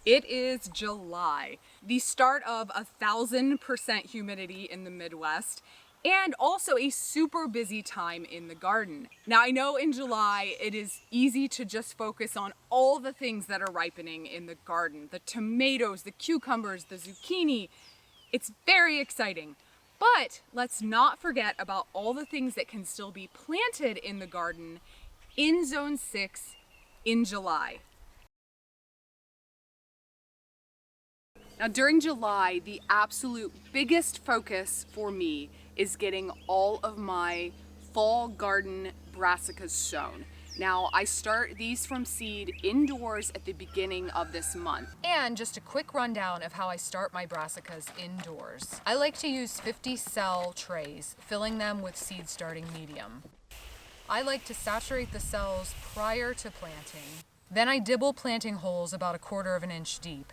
It is July, the start of 1,000% humidity in the Midwest, and also a super busy time in the garden. Now I know in July it is easy to just focus on all the things that are ripening in the garden, the tomatoes, the cucumbers, the zucchini. It's very exciting. But let's not forget about all the things that can still be planted in the garden in Zone 6 in July. Now during July, the absolute biggest focus for me is getting all of my fall garden brassicas sown. Now I start these from seed indoors at the beginning of this month. And just a quick rundown of how I start my brassicas indoors. I like to use 50 cell trays, filling them with seed starting medium. I like to saturate the cells prior to planting. Then I dibble planting holes about 1/4 inch deep.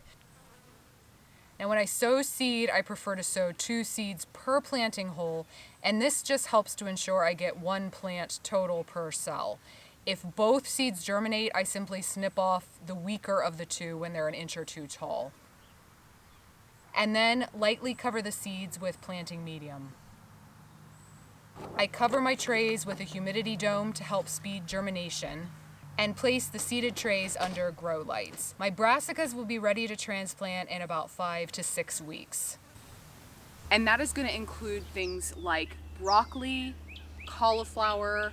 Now when I sow seed, I prefer to sow 2 seeds per planting hole, and this just helps to ensure I get 1 plant total per cell. If both seeds germinate, I simply snip off the weaker of the 2 when they're 1 inch or 2 tall. And then lightly cover the seeds with planting medium. I cover my trays with a humidity dome to help speed germination, and place the seeded trays under grow lights. My brassicas will be ready to transplant in about 5 to 6 weeks. And that is going to include things like broccoli, cauliflower,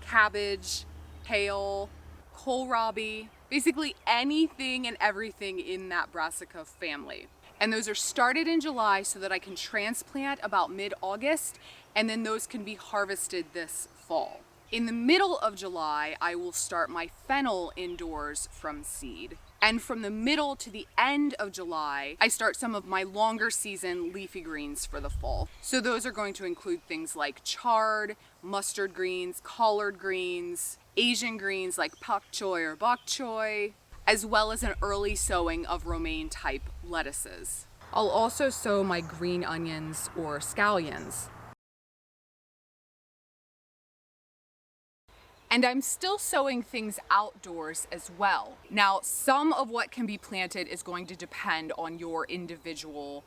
cabbage, kale, kohlrabi, basically anything and everything in that brassica family. And those are started in July so that I can transplant about mid-August, and then those can be harvested this fall. In the middle of July, I will start my fennel indoors from seed. And from the middle to the end of July, I start some of my longer season leafy greens for the fall. So those are going to include things like chard, mustard greens, collard greens, Asian greens like Pac Choi or Bok Choi, as well as an early sowing of romaine type lettuces. I'll also sow my green onions or scallions. And I'm still sowing things outdoors as well. Now, some of what can be planted is going to depend on your individual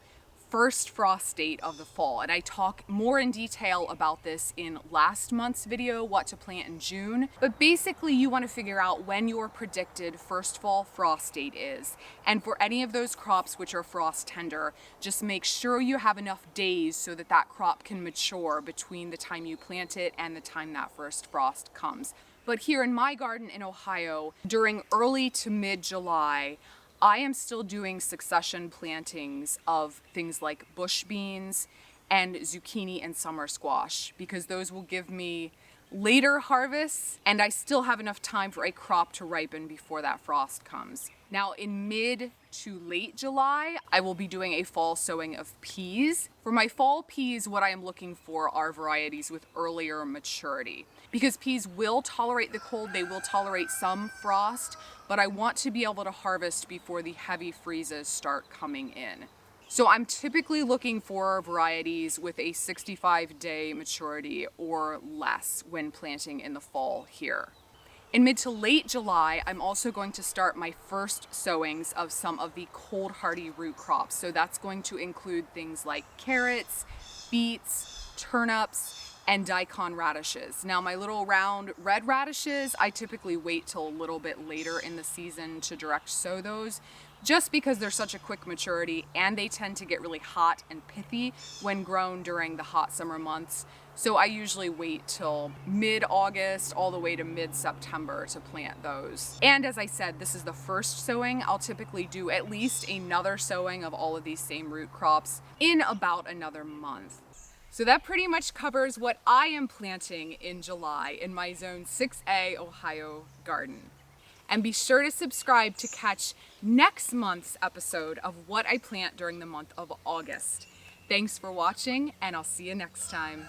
first frost date of the fall. And I talk more in detail about this in last month's video, what to plant in June. But basically you want to figure out when your predicted first fall frost date is. And for any of those crops which are frost tender, just make sure you have enough days so that that crop can mature between the time you plant it and the time that first frost comes. But here in my garden in Ohio, during early to mid-July, I am still doing succession plantings of things like bush beans and zucchini and summer squash, because those will give me later harvests and I still have enough time for a crop to ripen before that frost comes. Now in mid to late July, I will be doing a fall sowing of peas. For my fall peas, what I am looking for are varieties with earlier maturity. Because peas will tolerate the cold, they will tolerate some frost, but I want to be able to harvest before the heavy freezes start coming in. So I'm typically looking for varieties with a 65-day maturity or less when planting in the fall here. In mid to late July, I'm also going to start my first sowings of some of the cold hardy root crops. So that's going to include things like carrots, beets, turnips, and Daikon radishes. Now my little round red radishes, I typically wait till a little bit later in the season to direct sow those, just because they're such a quick maturity and they tend to get really hot and pithy when grown during the hot summer months. So I usually wait till mid-August all the way to mid-September to plant those. And as I said, this is the first sowing. I'll typically do at least another sowing of all of these same root crops in about another month. So that pretty much covers what I am planting in July in my Zone 6A Ohio garden. And be sure to subscribe to catch next month's episode of what I plant during the month of August. Thanks for watching, and I'll see you next time.